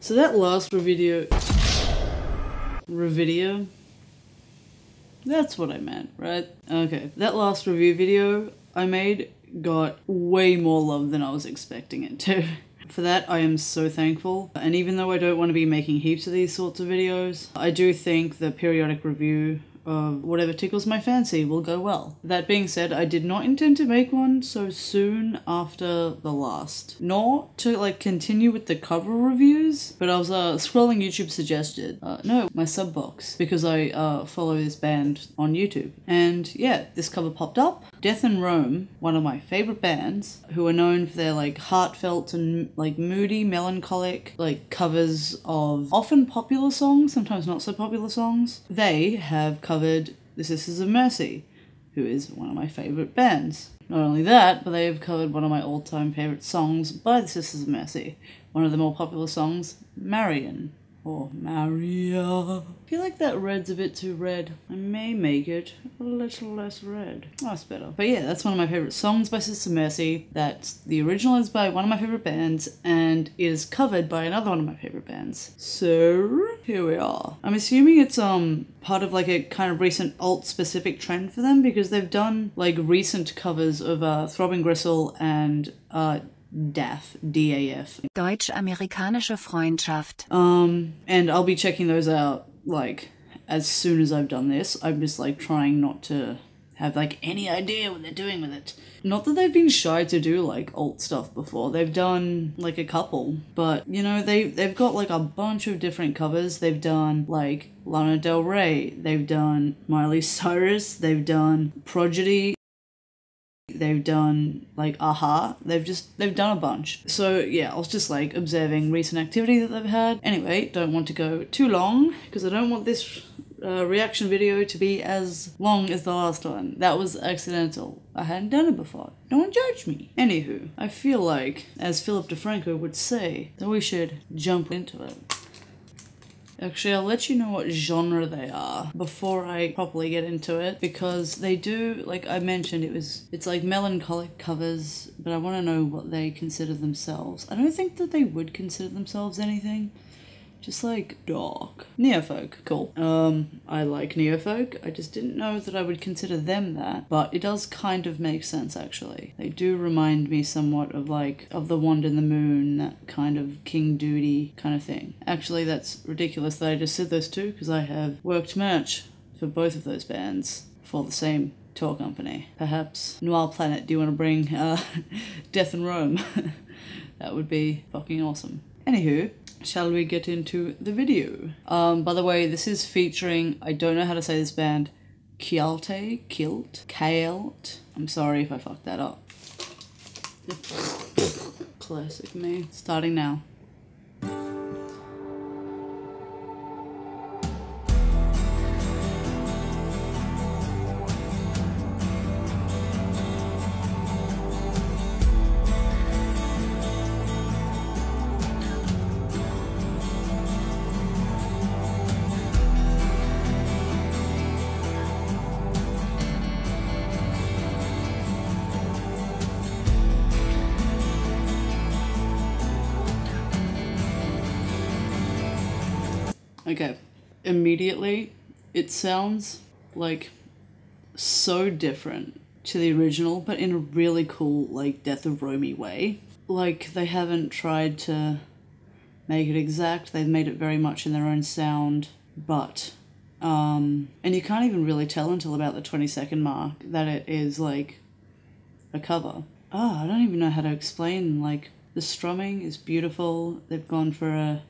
So that last revideo, that's what I meant, right? Okay, that last review video I made got way more love than I was expecting it to. For that, I am so thankful. And even though I don't want to be making heaps of these sorts of videos, I do think the periodic review of whatever tickles my fancy will go well. That being said, I did not intend to make one so soon after the last. Nor to like continue with the cover reviews, but I was scrolling YouTube suggested. No, my sub box, because I follow this band on YouTube. And yeah, this cover popped up. Death in Rome, one of my favorite bands, who are known for their like heartfelt and like moody, melancholic like covers of often popular songs, sometimes not so popular songs. They have covered The Sisters of Mercy, who is one of my favorite bands. Not only that, but they have covered one of my all-time favorite songs by The Sisters of Mercy. One of the more popular songs, Marian. Or Maria. I feel like that red's a bit too red. I may make it a little less red. Oh, that's better. But yeah, that's one of my favorite songs by Sisters of Mercy. The original is by one of my favorite bands and is covered by another one of my favorite bands. So here we are. I'm assuming it's part of like a kind of recent alt-specific trend for them, because they've done like recent covers of Throbbing Gristle and DAF, D-A-F. Deutsch-amerikanische Freundschaft. And I'll be checking those out, like, as soon as I've done this. I'm just, like, trying not to have, like, any idea what they're doing with it. Not that they've been shy to do, like, alt stuff before. They've done, like, a couple. But, you know, they've got, like, a bunch of different covers. They've done, like, Lana Del Rey. They've done Miley Cyrus. They've done Prodigy. They've done like Aha. They've done a bunch. So yeah, I was just like observing recent activity that they've had. Anyway, don't want to go too long because I don't want this reaction video to be as long as the last one. That was accidental. I hadn't done it before. No one judged me. Anywho, I feel like, as Philip DeFranco would say, that we should jump into it. Actually, I'll let you know what genre they are before I properly get into it, because they do, like I mentioned, it's like melancholic covers, but I want to know what they consider themselves. I don't think that they would consider themselves anything. Just like dark. Neofolk, cool. I like neofolk. I just didn't know that I would consider them that, but it does kind of make sense actually. They do remind me somewhat of like, of The Wand and the Moon, that kind of King Duty kind of thing. Actually, that's ridiculous that I just said those two, because I have worked merch for both of those bands for the same tour company. Perhaps Noir Planet, do you want to bring Death in Rome? That would be fucking awesome. Anywho, shall we get into the video? By the way, this is featuring, I don't know how to say this band, KAELTE. I'm sorry if I fucked that up. Classic me. Starting now. Okay, immediately it sounds like so different to the original, but in a really cool, like, Death of Rome way. Like, they haven't tried to make it exact, they've made it very much in their own sound, but, and you can't even really tell until about the 20-second mark that it is, like, a cover. I don't even know how to explain, like, the strumming is beautiful, they've gone for a,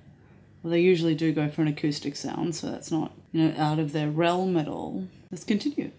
well, they usually do go for an acoustic sound, so that's not, you know, out of their realm at all. Let's continue.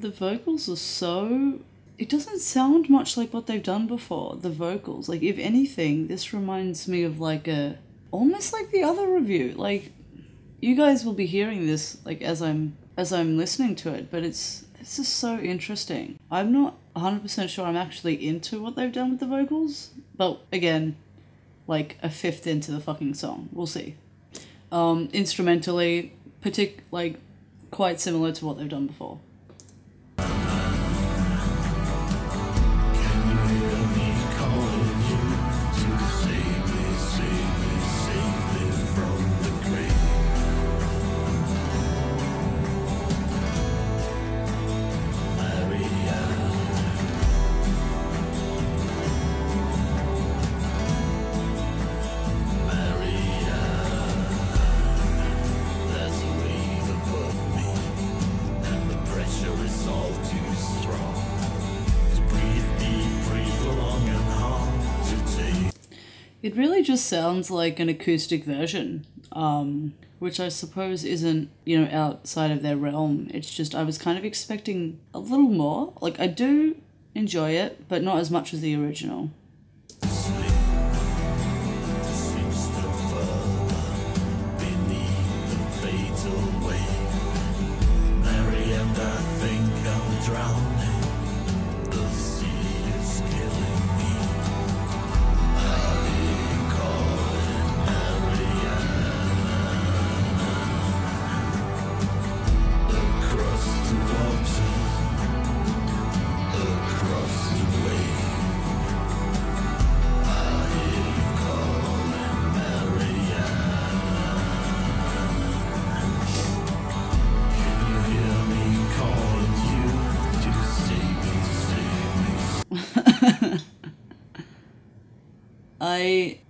The vocals are so... It doesn't sound much like what they've done before, the vocals. Like, if anything, this reminds me of like almost like the other review. Like, you guys will be hearing this like as I'm listening to it, but this is so interesting. I'm not 100% sure I'm actually into what they've done with the vocals, but again, like a fifth into the fucking song. We'll see. Instrumentally, like quite similar to what they've done before. It really just sounds like an acoustic version, which I suppose isn't, you know, outside of their realm. It's just I was kind of expecting a little more. Like, I do enjoy it, but not as much as the original.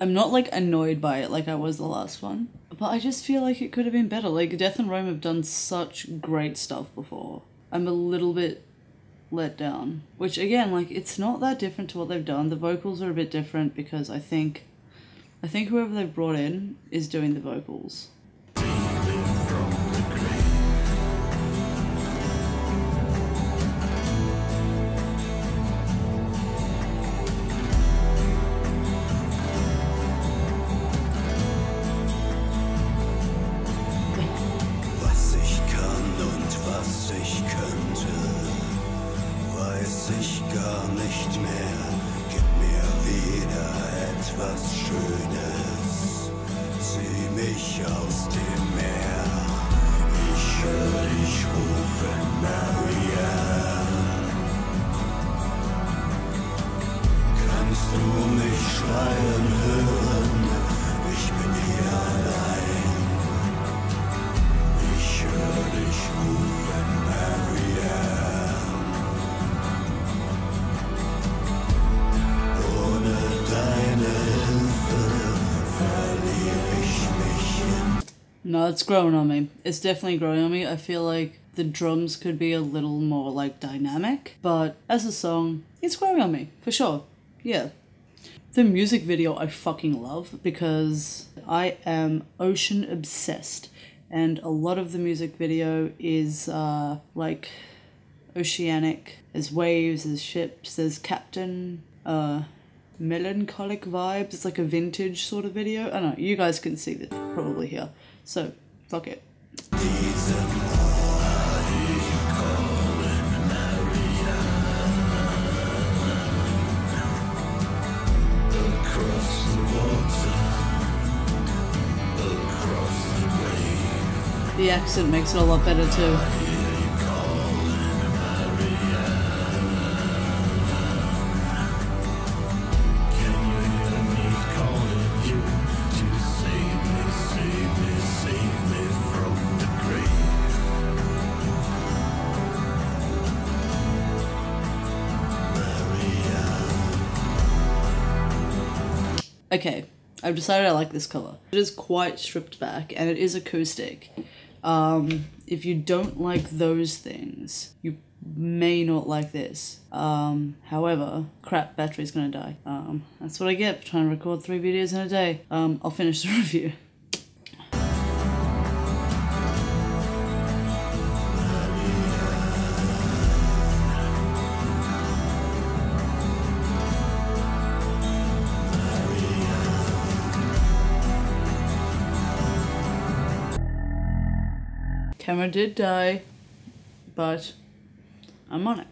I'm not like annoyed by it like I was the last one, but I just feel like it could have been better. Like, Death and Rome have done such great stuff before. I'm a little bit let down, which again, like, it's not that different to what they've done. The vocals are a bit different because I think whoever they've brought in is doing the vocals. No, it's growing on me. It's definitely growing on me. I feel like the drums could be a little more, like, dynamic. But as a song, it's growing on me, for sure. Yeah. The music video I fucking love because I am ocean obsessed. And a lot of the music video is, like, oceanic. There's waves, there's ships, there's captain, melancholic vibes. It's like a vintage sort of video. I don't know, you guys can see that probably here. So, fuck it. The accent makes it a lot better too. Okay, I've decided I like this cover. It is quite stripped back and it is acoustic. If you don't like those things, you may not like this. However, crap, battery's gonna die. That's what I get for trying to record 3 videos in a day. I'll finish the review. Camera did die, but I'm on it.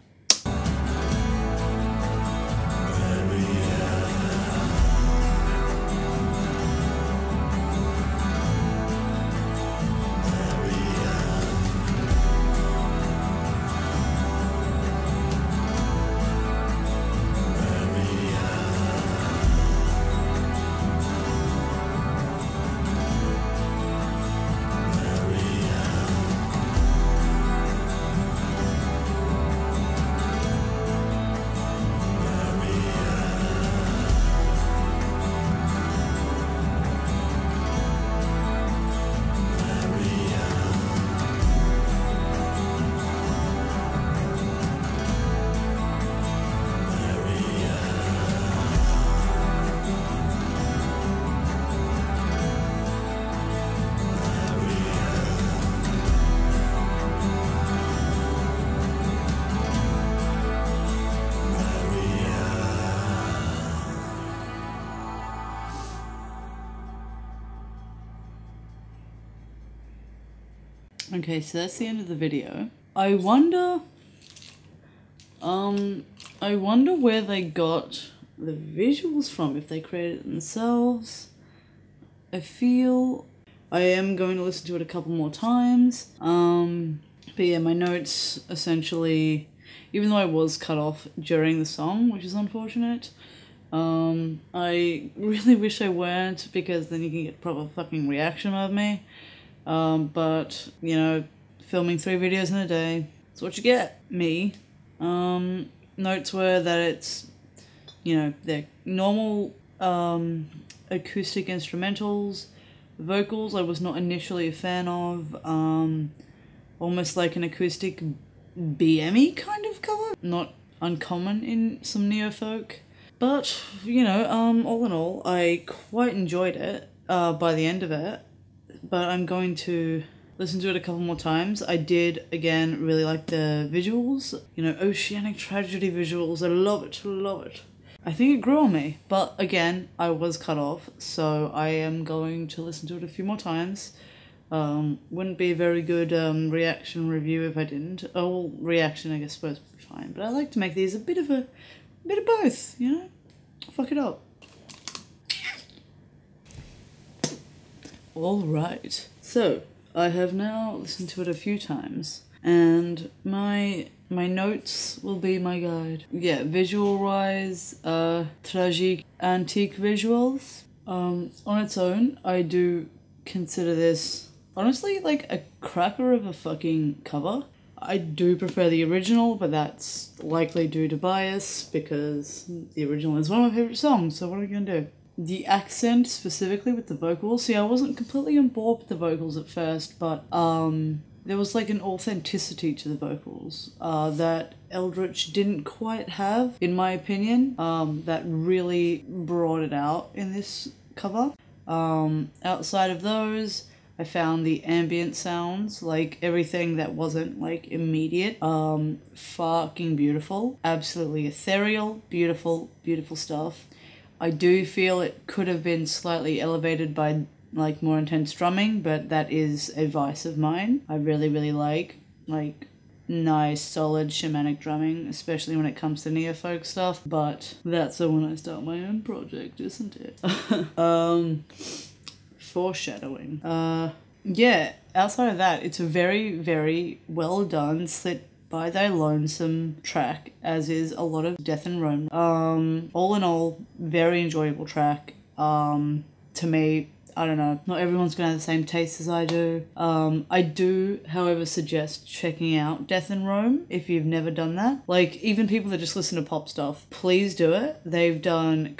Okay, so that's the end of the video. I wonder where they got the visuals from, if they created it themselves. I feel I am going to listen to it a couple more times. But yeah, my notes essentially, even though I was cut off during the song, which is unfortunate, I really wish I weren't, because then you can get proper fucking reaction out of me. But, you know, filming 3 videos in a day, that's what you get. Me. Notes were that it's, you know, they're normal acoustic instrumentals. Vocals I was not initially a fan of. Almost like an acoustic BM-y kind of cover. Not uncommon in some neofolk. But, you know, all in all, I quite enjoyed it by the end of it. But I'm going to listen to it a couple more times. I did, again, really like the visuals. You know, oceanic tragedy visuals. I love it, love it. I think it grew on me. But again, I was cut off, so I am going to listen to it a few more times. Wouldn't be a very good reaction review if I didn't. Oh, well, reaction I guess supposed to be fine. But I like to make these a bit of both, you know? Fuck it up. Alright, so I have now listened to it a few times, and my notes will be my guide. Yeah, visual-wise, tragic, antique visuals. On its own, I do consider this, honestly, like a cracker of a fucking cover. I do prefer the original, but that's likely due to bias, because the original is one of my favourite songs, so what are we gonna do? The accent, specifically with the vocals. See, I wasn't completely on board with the vocals at first, but there was like an authenticity to the vocals that Eldritch didn't quite have, in my opinion, that really brought it out in this cover. Outside of those, I found the ambient sounds, like everything that wasn't like immediate, fucking beautiful. Absolutely ethereal, beautiful, beautiful stuff. I do feel it could have been slightly elevated by like more intense drumming, but that is a vice of mine. I really, really like nice, solid shamanic drumming, especially when it comes to neofolk stuff, but that's when I start my own project, isn't it? Foreshadowing. Yeah, outside of that, it's a very, very well done, slit by thy lonesome track, as is a lot of Death in Rome. All in all, very enjoyable track. To me, I don't know, not everyone's gonna have the same taste as I do. I do, however, suggest checking out Death in Rome if you've never done that. Like, even people that just listen to pop stuff, please do it. They've done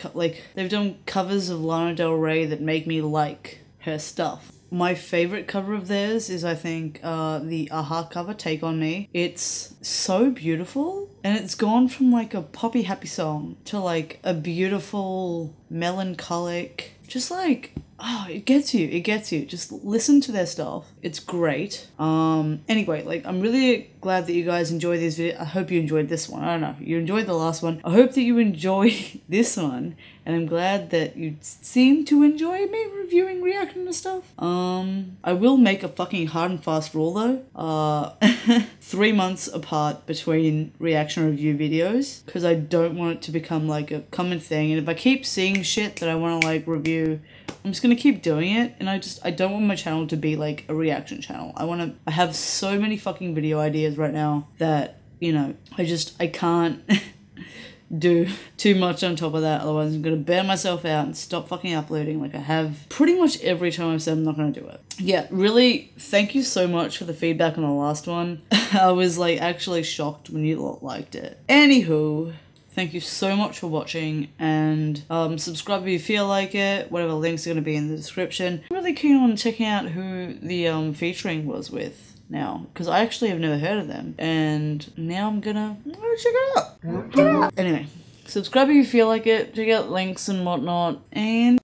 covers of Lana Del Rey that make me like her stuff. My favourite cover of theirs is, I think, the Aha cover, Take On Me. It's so beautiful, and it's gone from like a poppy happy song to like a beautiful melancholic, just like, oh, it gets you. Just listen to their stuff. It's great. Anyway, like, I'm really glad that you guys enjoy this video. I hope you enjoyed this one. I don't know. You enjoyed the last one. I hope that you enjoy this one. And I'm glad that you seem to enjoy me reviewing, reacting to stuff. I will make a fucking hard and fast rule though. 3 months apart between reaction review videos. Because I don't want it to become like a common thing. And if I keep seeing shit that I want to like review, I'm just gonna keep doing it. And I don't want my channel to be like a reaction channel. I have so many fucking video ideas right now that, you know, I can't do too much on top of that, otherwise I'm gonna burn myself out and stop fucking uploading like I have pretty much every time I've said I'm not gonna do it. Yeah, really, thank you so much for the feedback on the last one. I was like actually shocked when you lot liked it. Anywho, thank you so much for watching, and subscribe if you feel like it. Whatever links are gonna be in the description. I'm really keen on checking out who the featuring was with now, because I actually have never heard of them, and now I'm gonna check it out. Anyway, subscribe if you feel like it, check out links and whatnot, and